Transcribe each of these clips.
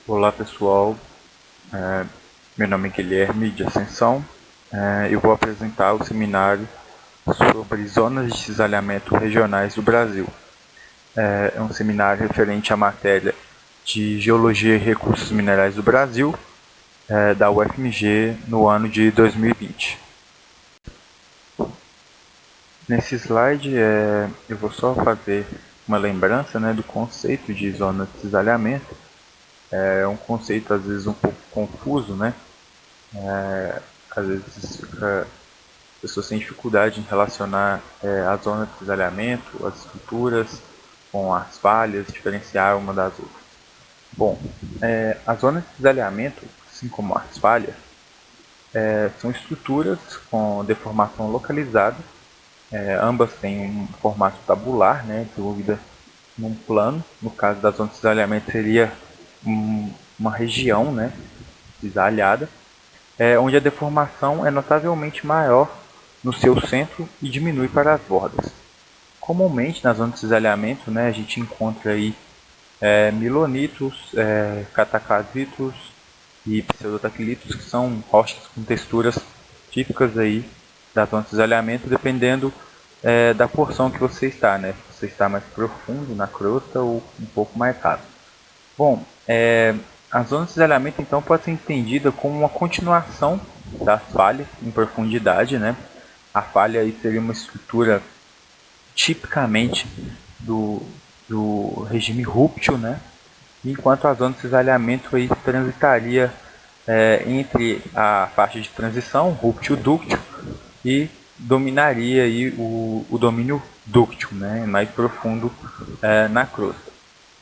Olá pessoal, É, meu nome é Guilherme de Ascensão. Eu vou apresentar o seminário sobre zonas de cisalhamento regionais do Brasil. É um seminário referente à matéria de Geologia e Recursos Minerais do Brasil, da UFMG, no ano de 2020. Nesse slide eu vou só fazer uma lembrança, do conceito de zona de cisalhamento. É um conceito às vezes um pouco confuso, às vezes as pessoas têm dificuldade em relacionar a zona de cisalhamento, as estruturas com as falhas, diferenciar uma das outras. Bom, a zona de cisalhamento, assim como as falhas, são estruturas com deformação localizada. Ambas têm um formato tabular, desenvolvida num plano. No caso da zona de cisalhamento seria uma região, cisalhada, onde a deformação é notavelmente maior no seu centro e diminui para as bordas. Comumente na zona de cisalhamento, a gente encontra aí milonitos, cataclasitos e pseudotactilitos, que são rochas com texturas típicas aí da zona de cisalhamento, dependendo da porção que você está, Se você está mais profundo na crosta ou um pouco mais raso. Bom, a zona de cisalhamento então pode ser entendida como uma continuação das falhas em profundidade, A falha aí seria uma estrutura tipicamente do regime rúptil, enquanto a zona de cisalhamento aí transitaria entre a faixa de transição, rúptil-dúctil, e dominaria aí o domínio dúctil, mais profundo na crosta.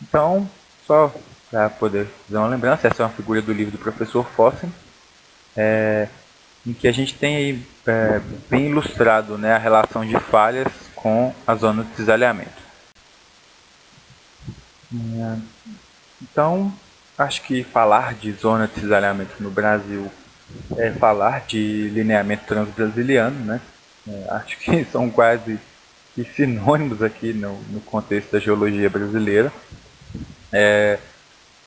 Então, só para poder fazer uma lembrança, essa é uma figura do livro do professor Fossen, em que a gente tem aí bem ilustrado a relação de falhas com a zona de cisalhamento. Então, acho que falar de zona de cisalhamento no Brasil é falar de lineamento transbrasiliano, acho que são quase sinônimos aqui no contexto da geologia brasileira.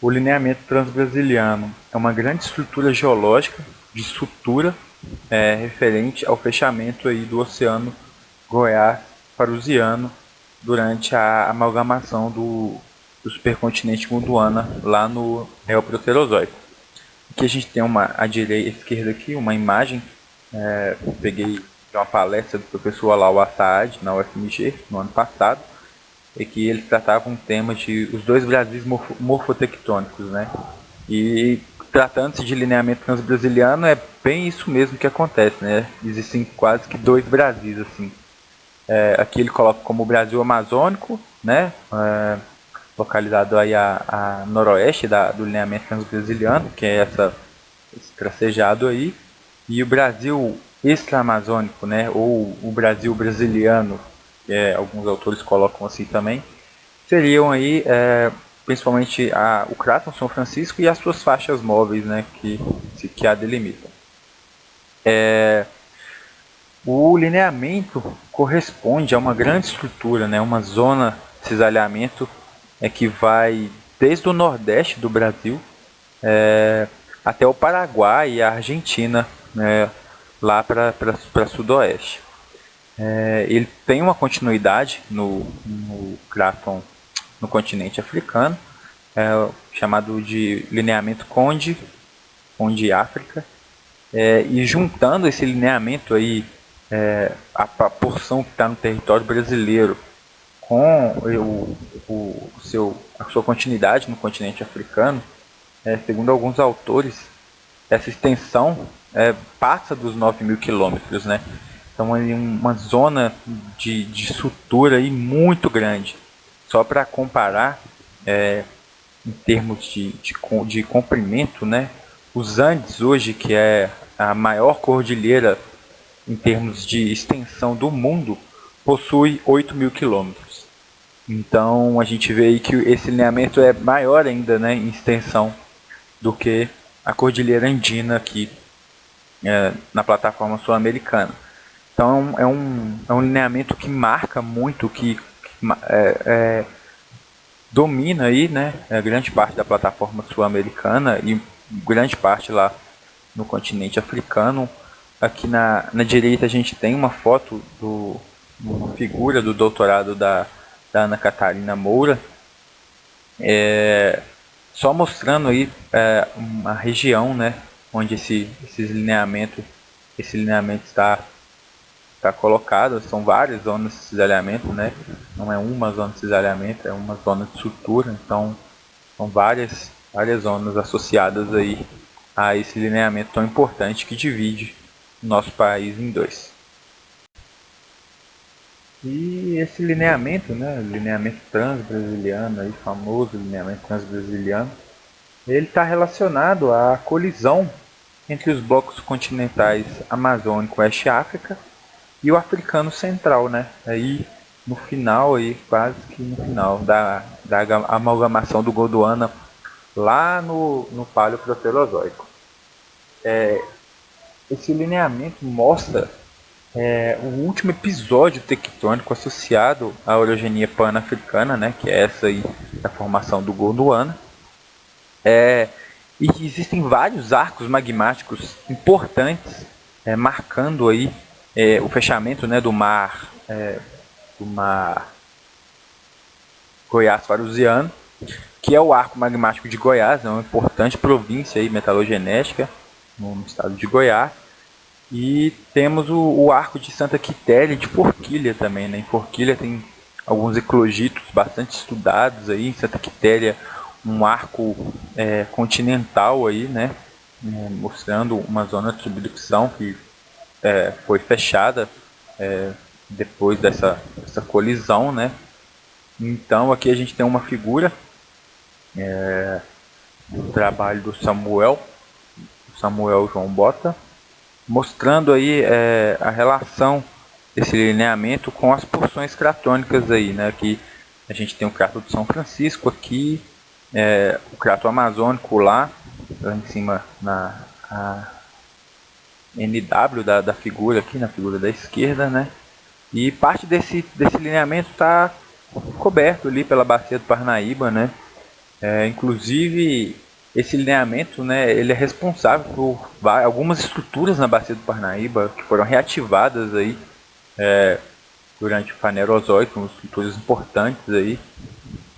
O lineamento transbrasiliano é uma grande estrutura geológica de sutura referente ao fechamento aí do Oceano Goiás-Parusiano durante a amalgamação do supercontinente Gondwana lá no Neoproterozoico. Aqui a gente tem à esquerda aqui uma imagem, eu peguei de uma palestra do professor Alau Assaad na UFMG no ano passado, e que ele tratava um tema de os dois Brasis morfotectônicos, E tratando-se de lineamento transbrasiliano, é bem isso mesmo que acontece, Existem quase que dois Brasis, assim. Aqui ele coloca como o Brasil amazônico, localizado aí a noroeste do lineamento transbrasiliano, que é esse tracejado aí, e o Brasil extra-amazônico, ou o Brasil brasiliano, que alguns autores colocam assim também, seriam aí principalmente o Craton São Francisco e as suas faixas móveis, que a delimitam. O lineamento corresponde a uma grande estrutura, uma zona de cisalhamento que vai desde o nordeste do Brasil até o Paraguai e a Argentina, lá para sudoeste. Ele tem uma continuidade no Craton, no continente africano, chamado de lineamento Conde África, e juntando esse lineamento aí, a porção que está no território brasileiro com a sua continuidade no continente africano, segundo alguns autores, essa extensão passa dos 9.000 quilômetros, Então é uma zona de sutura aí muito grande. Só para comparar, em termos de comprimento, os Andes hoje, que é a maior cordilheira em termos de extensão do mundo, possui 8.000 quilômetros. Então a gente vê aí que esse lineamento é maior ainda, em extensão do que a cordilheira andina aqui na plataforma sul-americana. Então é um lineamento que marca muito, que domina aí, né, grande parte da plataforma sul-americana e grande parte lá no continente africano. Aqui na direita a gente tem uma foto uma figura do doutorado da Ana Catarina Moura, só mostrando aí uma região, né, onde esse lineamento está colocado. São várias zonas de cisalhamento, né? Não é uma zona de cisalhamento, é uma zona de sutura. Então, são várias zonas associadas aí a esse lineamento tão importante que divide o nosso país em dois. E esse lineamento, né, lineamento trans-brasiliano, aí, famoso lineamento trans-brasiliano, ele está relacionado à colisão entre os blocos continentais amazônico, oeste África, e o africano central, né? Aí no final, aí, quase que no final da amalgamação do Gondwana lá no Paleoproterozoico. Esse lineamento mostra o último episódio tectônico associado à orogenia pan-africana, né? Que é essa aí da formação do Gondwana. E existem vários arcos magmáticos importantes marcando aí o fechamento, né, do mar Goiás-Farusiano, que é o arco magmático de Goiás, é uma importante província aí, metalogenética no estado de Goiás. E temos o arco de Santa Quitéria de Forquilha também, né? Em Forquilha tem alguns eclogitos bastante estudados aí. Em Santa Quitéria, um arco continental aí, né? Mostrando uma zona de subducção que foi fechada depois dessa colisão, né? Então aqui a gente tem uma figura do trabalho do Samuel João Bota, mostrando aí a relação desse lineamento com as porções cratônicas aí, né? Aqui a gente tem o crato de São Francisco aqui, o crato amazônico lá em cima na NW da figura aqui, na figura da esquerda, né? E parte desse lineamento está coberto ali pela bacia do Parnaíba, né? Inclusive esse lineamento, né, ele é responsável por algumas estruturas na bacia do Parnaíba que foram reativadas aí durante o Fanerozoico, estruturas importantes aí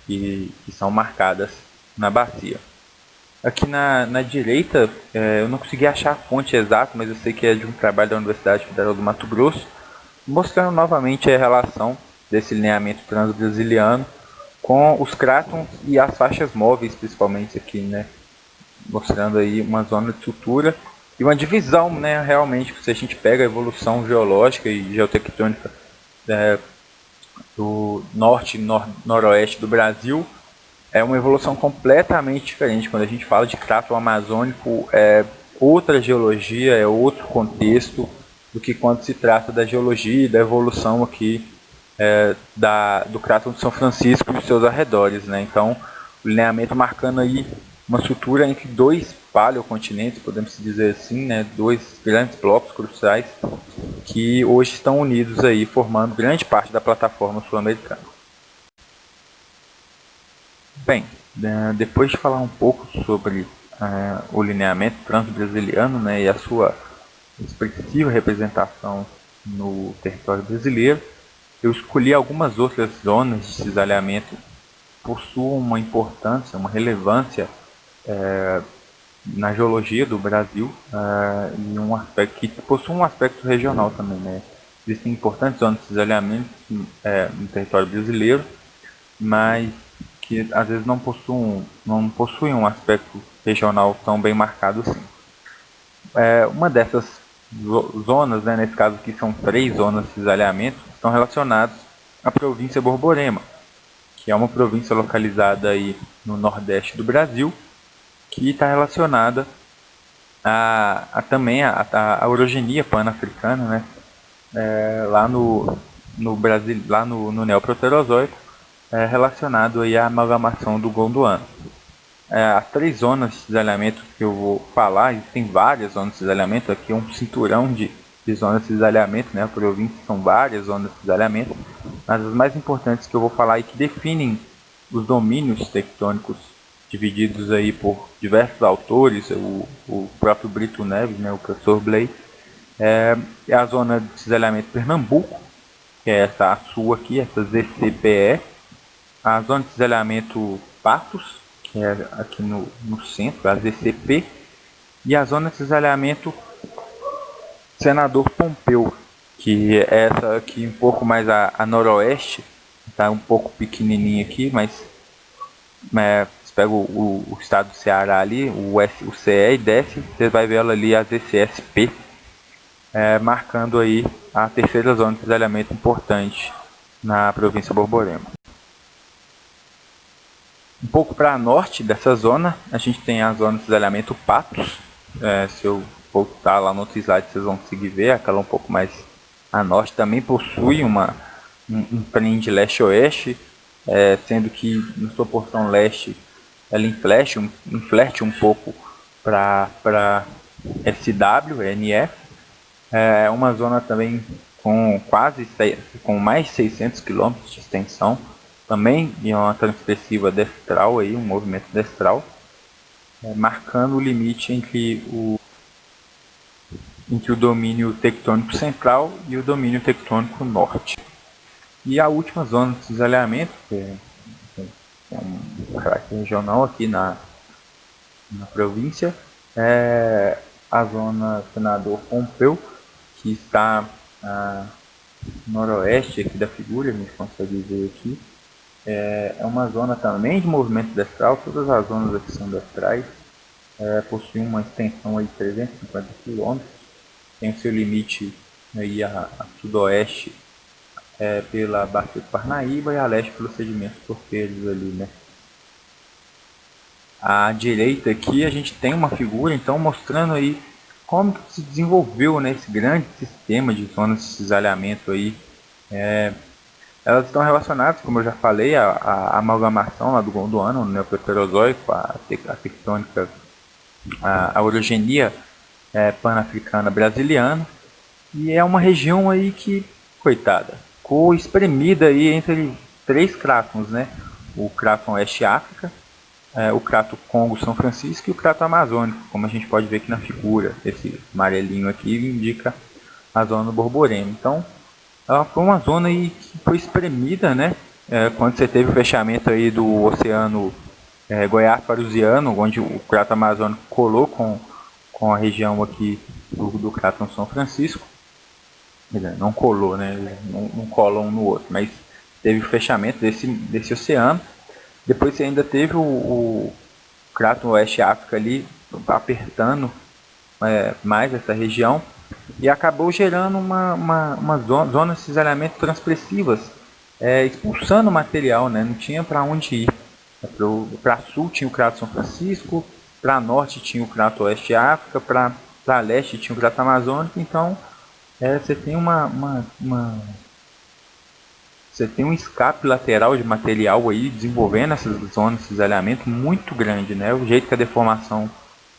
que são marcadas na bacia. Aqui na direita, eu não consegui achar a fonte exata, mas eu sei que é de um trabalho da Universidade Federal do Mato Grosso, mostrando novamente a relação desse lineamento transbrasiliano com os crátons e as faixas móveis, principalmente aqui, né? Mostrando aí uma zona de sutura e uma divisão, né? Realmente, se a gente pega a evolução geológica e geotectônica do norte e noroeste do Brasil, é uma evolução completamente diferente. Quando a gente fala de cráton amazônico, é outra geologia, é outro contexto do que quando se trata da geologia e da evolução aqui do cráton de São Francisco e os seus arredores, né? Então, o lineamento marcando aí uma sutura entre dois paleocontinentes, podemos dizer assim, né? Dois grandes blocos cruciais que hoje estão unidos aí, formando grande parte da plataforma sul-americana. Bem, depois de falar um pouco sobre o lineamento transbrasiliano, né, e a sua expressiva representação no território brasileiro, eu escolhi algumas outras zonas de cisalhamento que possuam uma importância, uma relevância na geologia do Brasil e um aspecto que possui um aspecto regional também, né? Existem importantes zonas de cisalhamento no território brasileiro, mas que às vezes não possuem um aspecto regional tão bem marcado assim. Uma dessas zonas, né, nesse caso aqui são 3 zonas de cisalhamento, estão relacionadas à província Borborema, que é uma província localizada aí no nordeste do Brasil, que está relacionada também à orogenia pan-africana, né, lá no Brasil, lá no Neoproterozoico, relacionado aí à amalgamação do Gondwana. As 3 zonas de cisalhamento que eu vou falar, existem várias zonas de cisalhamento, aqui é um cinturão de zonas de cisalhamento, né? A província são várias zonas de cisalhamento, mas as mais importantes que eu vou falar e que definem os domínios tectônicos divididos aí por diversos autores, o próprio Brito Neves, né, o professor Blay, é a zona de cisalhamento Pernambuco, que é essa a sua aqui, essa ZCPE, a zona de cisalhamento Patos, que é aqui no centro, a ZCP, e a zona de cisalhamento Senador Pompeu, que é essa aqui um pouco mais a noroeste, está um pouco pequenininha aqui, mas você pega o estado do Ceará ali, o CE, e desce, você vai ver ela ali, a ZCSP, marcando aí a terceira zona de cisalhamento importante na província Borborema. Um pouco para norte dessa zona, a gente tem a zona de cisalhamento Patos. Se eu voltar lá no outro slide, vocês vão conseguir ver, aquela um pouco mais a norte também possui um trend leste-oeste, sendo que na sua porção leste ela inflete um pouco para SW, NF. É uma zona também com mais de 600 km de extensão, também em uma transgressiva destral, aí, um movimento destral, marcando o limite entre o domínio tectônico central e o domínio tectônico norte. E a última zona de cisalhamento, que é um caráter regional aqui na província, é a zona Senador Pompeu, que está a noroeste aqui da figura, a gente consegue ver aqui. É uma zona também de movimento destral, todas as zonas aqui são destrais, possuem uma extensão aí de 350 km, tem o seu limite aí a sudoeste pela Bacia do Parnaíba e a leste pelos sedimentos porteiros ali, né? À direita aqui a gente tem uma figura então mostrando aí como que se desenvolveu, né, esse grande sistema de zonas de cisalhamento aí. Elas estão relacionadas, como eu já falei, à amalgamação lá do Gondwana, no Neoproterozoico, a tectônica, a orogenia pan-africana brasiliana, e é uma região aí que, coitada, ficou espremida aí entre três cratons, né? O craton Oeste África, o crato Congo São Francisco e o crato Amazônico, como a gente pode ver aqui na figura. Esse amarelinho aqui indica a zona do Borborema. Então, ela foi uma zona aí que foi espremida, né? Quando você teve o fechamento aí do Oceano Goiás-Parusiano, onde o crato Amazônico colou com a região aqui do craton São Francisco. Não colou, né? Não colam um no outro, mas teve o fechamento desse oceano. Depois você ainda teve o crato Oeste África ali apertando mais essa região e acabou gerando uma zona de cisalhamento transpressivas, expulsando o material, né? Não tinha para onde ir. Para sul tinha o crato São Francisco, para norte tinha o crato Oeste África, para leste tinha o crato Amazônico. Então você tem você tem um escape lateral de material aí desenvolvendo essas zonas de cisalhamento muito grande, né? O jeito que a deformação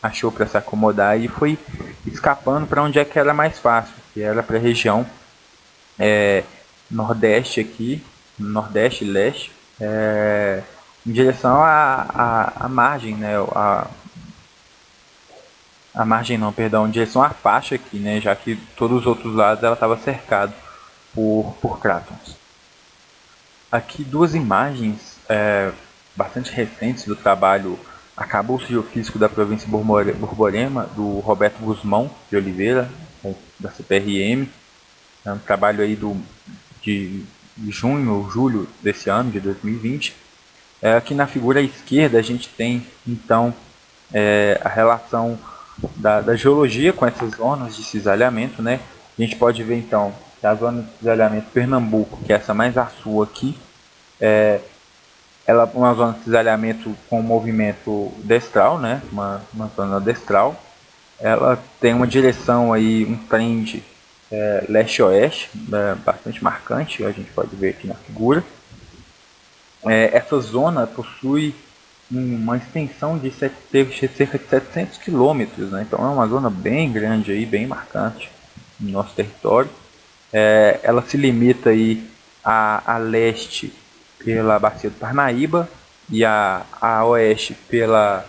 achou para se acomodar aí foi escapando para onde é que era mais fácil, que era para a região nordeste aqui, nordeste e leste, em direção à margem, né? A margem não, perdão, em direção à faixa aqui, né? Já que todos os outros lados ela estava cercado por crátons. Aqui duas imagens bastante recentes do trabalho Arcabouço Geofísico da província Borborema, do Roberto Guzmão de Oliveira, da CPRM. É um trabalho aí de junho ou julho desse ano, de 2020. Aqui na figura à esquerda a gente tem então a relação da geologia com essas zonas de cisalhamento, né? A gente pode ver então que a zona de cisalhamento Pernambuco, que é essa mais a sul aqui, ela é uma zona de cisalhamento com movimento destral, né? Uma zona destral. Ela tem uma direção aí, um trend leste-oeste, bastante marcante, a gente pode ver aqui na figura. Essa zona possui uma extensão de cerca de 700 quilômetros, né? Então é uma zona bem grande, aí, bem marcante no nosso território. Ela se limita aí a leste pela Bacia do Parnaíba e a oeste pelos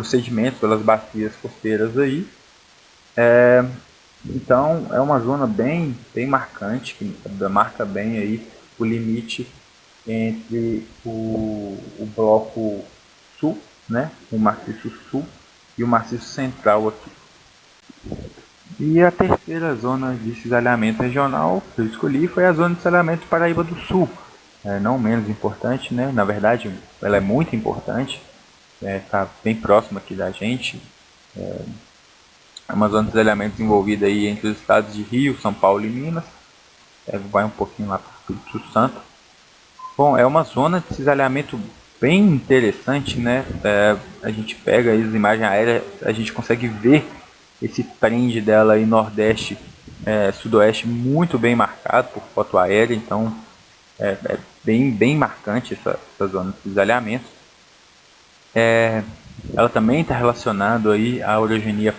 sedimentos, pelas bacias costeiras aí. Então é uma zona bem marcante, que marca bem aí o limite entre o bloco sul, né, o maciço sul e o maciço central aqui. E a terceira zona de cisalhamento regional que eu escolhi foi a zona de cisalhamento Paraíba do Sul. Não menos importante, né? Na verdade, ela é muito importante, está bem próxima aqui da gente. É uma zona de cisalhamento desenvolvida aí entre os estados de Rio, São Paulo e Minas. Vai um pouquinho lá para o Espírito Santo. Bom, é uma zona de cisalhamento bem interessante, né? A gente pega aí as imagens aéreas, a gente consegue ver esse trend dela aí nordeste, sudoeste muito bem marcado por foto aérea, então é bem marcante essa zona de cisalhamento. Ela também está relacionada aí à orogenia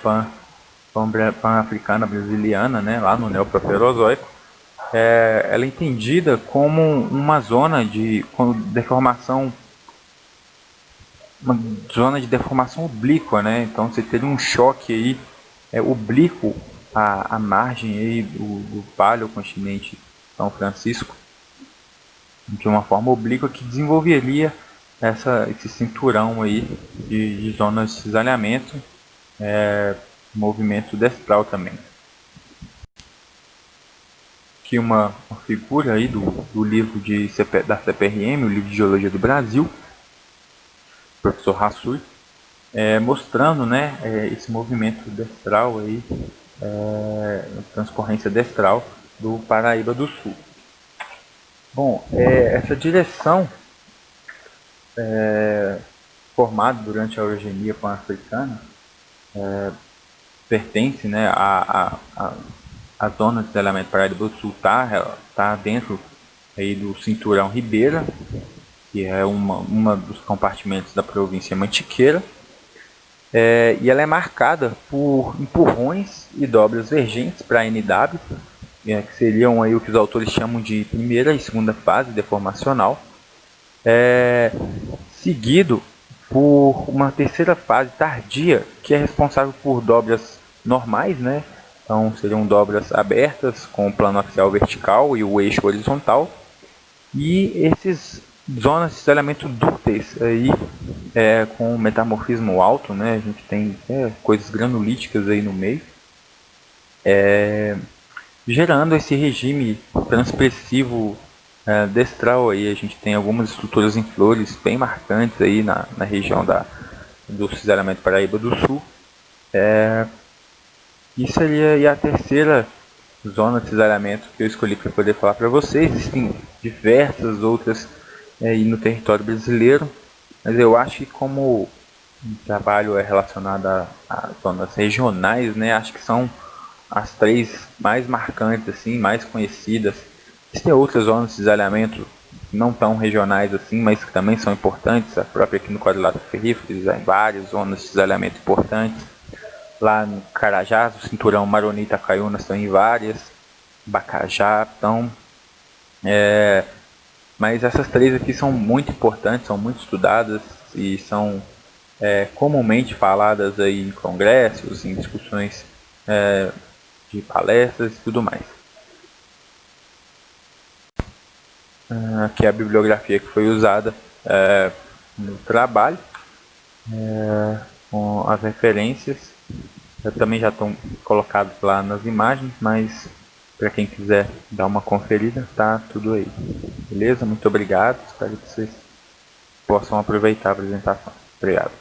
pan-africana brasiliana, né, lá no Neoproterozoico. Ela é entendida como uma zona de deformação, uma zona de deformação oblíqua, né? Então você teria um choque aí oblíquo à margem aí do paleocontinente São Francisco, de uma forma oblíqua que desenvolveria esse cinturão aí de zonas de cisalhamento, movimento destral também. Aqui uma figura aí do livro da CPRM, o livro de Geologia do Brasil, professor Rassur, mostrando, né, esse movimento destral aí, transcorrência destral do Paraíba do Sul. Bom, essa direção formada durante a orogenia pan-africana pertence, né, a zona de cisalhamento Paraíba do Sul tá dentro aí do cinturão Ribeira, que é uma dos compartimentos da província Mantiqueira, e ela é marcada por empurrões e dobras vergentes para a NW, que seriam aí o que os autores chamam de primeira e segunda fase deformacional, seguido por uma terceira fase tardia, que é responsável por dobras normais, né? Então seriam dobras abertas com o plano axial vertical e o eixo horizontal, e esses zonas de cisalhamento dúcteis aí, com metamorfismo alto, né? A gente tem coisas granulíticas aí no meio, gerando esse regime transpressivo destral aí. A gente tem algumas estruturas em flores bem marcantes aí na região do cisalhamento Paraíba do Sul. E seria a terceira zona de cisalhamento que eu escolhi para poder falar para vocês. Existem diversas outras aí no território brasileiro, mas eu acho que como o trabalho é relacionado a zonas regionais, né, acho que são as três mais marcantes, assim, mais conhecidas. Existem outras zonas de cisalhamento não tão regionais assim, mas que também são importantes. A própria aqui no quadrilátero ferrífero, há várias zonas de cisalhamento importantes. Lá no Carajás, o cinturão Maronita-Caiunas, tem várias. Bacajá, então... mas essas três aqui são muito importantes, são muito estudadas e são comumente faladas aí em congressos, em discussões de palestras e tudo mais. Aqui é a bibliografia que foi usada no trabalho, com as referências. Também já estão colocadas lá nas imagens, mas para quem quiser dar uma conferida, tá tudo aí. Beleza? Muito obrigado, espero que vocês possam aproveitar a apresentação. Obrigado.